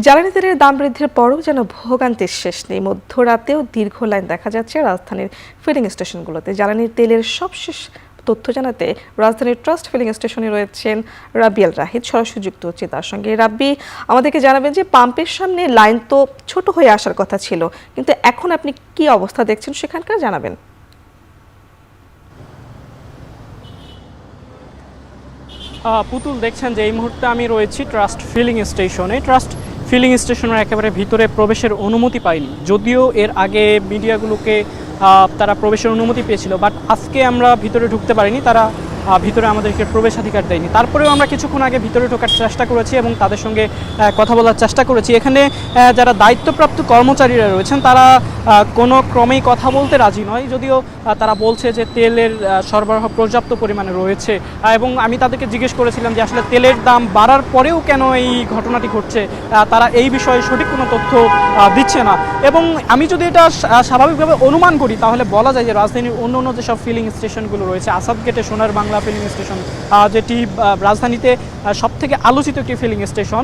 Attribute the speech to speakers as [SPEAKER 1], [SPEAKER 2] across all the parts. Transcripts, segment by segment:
[SPEAKER 1] জ্বালানি তেলের দাম বৃদ্ধির পরও যেন ভোগান্তির শেষ নেই। মধ্যরাতেও দীর্ঘ লাইন দেখা যাচ্ছে রাজধানীর ফিলিং স্টেশনগুলোতে। জ্বালানি তেলের সবশেষ তথ্য জানাতে রাজধানীর ট্রাস্ট ফিলিং স্টেশনে রয়েছেন রাবিয়াল রাহিদ, সরাসরি যুক্ত হচ্ছে তার সঙ্গে। রাব্বি, আমাদেরকে জানাবেন যে পাম্পের সামনে লাইন তো ছোট হয়ে আসার কথা ছিল, কিন্তু এখন আপনি কি অবস্থা দেখছেন সেখানকার জানাবেন।
[SPEAKER 2] পুতুল, দেখছেন যে এই মুহূর্তে আমি রয়েছি ট্রাস্ট ফিলিং স্টেশনে। ট্রাস্ট ফিলিং স্টেশনের একেবারে ভিতরে প্রবেশের অনুমতি পাইনি, যদিও এর আগে মিডিয়াগুলোকে তারা প্রবেশের অনুমতি পেয়েছিল, বাট আজকে আমরা ভিতরে ঢুকতে পারিনি। তারা ভিতরে আমাদেরকে প্রবেশাধিকার দেয়নি। তারপরেও আমরা কিছুক্ষণ আগে ভিতরে ঢোকার চেষ্টা করেছি এবং তাদের সঙ্গে কথা বলার চেষ্টা করেছি। এখানে যারা দায়িত্বপ্রাপ্ত কর্মচারীরা রয়েছেন তারা কোনো ক্রমেই কথা বলতে রাজি নয়, যদিও তারা বলছে যে তেলের সরবরাহ পর্যাপ্ত পরিমাণে রয়েছে। এবং আমি তাদেরকে জিজ্ঞেস করেছিলাম যে আসলে তেলের দাম বাড়ার পরেও কেন এই ঘটনাটি ঘটছে, তারা এই বিষয়ে সঠিক কোনো তথ্য দিচ্ছে না। এবং আমি যদি এটা স্বাভাবিকভাবে অনুমান করি তাহলে বলা যায় যে রাজধানীর অন্য অন্য যেসব ফিলিং স্টেশনগুলো রয়েছে, আসাদ গেটে সোনার বাংলা ফিলিং স্টেশন যেটি রাজধানীতে সবথেকে আলোচিত একটি ফিলিং স্টেশন,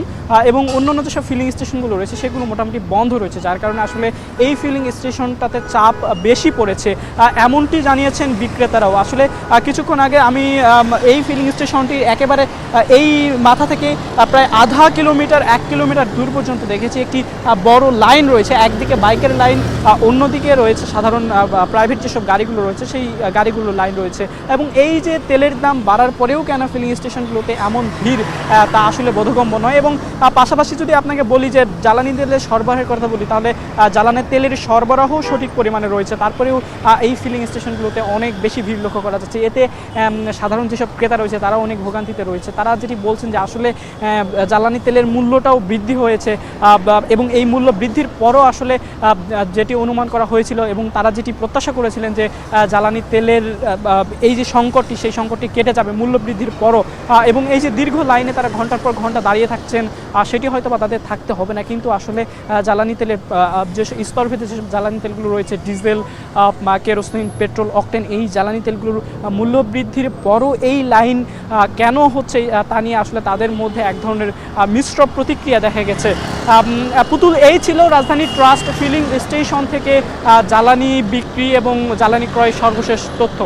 [SPEAKER 2] এবং অন্যান্য যেসব ফিলিং স্টেশনগুলো রয়েছে সেগুলো মোটামুটি বন্ধ রয়েছে, যার কারণে আসলে এই ফিলিং স্টেশনটাতে চাপ বেশি পড়েছে এমনটি জানিয়েছেন বিক্রেতারাও। আসলে কিছুক্ষণ আগে আমি এই ফিলিং স্টেশনটি একেবারে এই মাথা থেকে প্রায় আধা কিলোমিটার 1 কিলোমিটার দূর পর্যন্ত দেখেছি একটি বড় লাইন রয়েছে। একদিকে বাইকের লাইন, অন্যদিকে রয়েছে সাধারণ প্রাইভেট যেসব গাড়িগুলো রয়েছে সেই গাড়িগুলোর লাইন রয়েছে। এবং এই যে তেলের দাম বাড়ার পরেও কেন ফিলিং স্টেশনগুলোতে এমন ভিড়, তা আসলে বোধগম্য নয়। এবং পাশাপাশি যদি আপনাকে বলি যে জ্বালানি তেলের সরবরাহের কথা বলি, তাহলে জ্বালানি তেলের সরবরাহ সঠিক পরিমাণে রয়েছে, তারপরেও এই ফিলিং স্টেশনগুলোতে অনেক বেশি ভিড় লক্ষ্য করা যাচ্ছে। এতে সাধারণ যেসব ক্রেতা রয়েছে তারা অনেক ভোগান্তিতে রয়েছে। তারা যেটি বলছেন যে আসলে জ্বালানি তেলের মূল্যটাও বৃদ্ধি হয়েছে, এবং এই মূল্য বৃদ্ধির পরও আসলে যেটি অনুমান করা হয়েছিল এবং তারা যেটি প্রত্যাশা করেছিলেন যে জ্বালানি তেলের এই যে সংকটটি, সেই সংকটটি কেটে যাবে মূল্য বৃদ্ধির পরও। এবং এই যে দীর্ঘ লাইনে তারা ঘন্টার পর ঘন্টা দাঁড়িয়ে থাকছেন, সেটি হয়তো বা তাদের থাকতে হবে না, কিন্তু আসলে জ্বালানি তেলের যে স্তরভেদে যেসব জ্বালানি তেলগুলো রয়েছে, ডিজেল, কেরোসিন, পেট্রোল, অকটেন, এই জ্বালানি তেলগুলোর মূল্য বৃদ্ধির পরও এই লাইন কেন হচ্ছে তা নিয়ে আসলে তাদের মধ্যে এক ধরনের মিশ্র প্রতিক্রিয়া দেখা গেছে। পুতুল, এই ছিল রাজধানী ট্রাস্ট ফিলিং স্টেশন থেকে জ্বালানি বিক্রি এবং জ্বালানি ক্রয় সর্বশেষ তথ্য।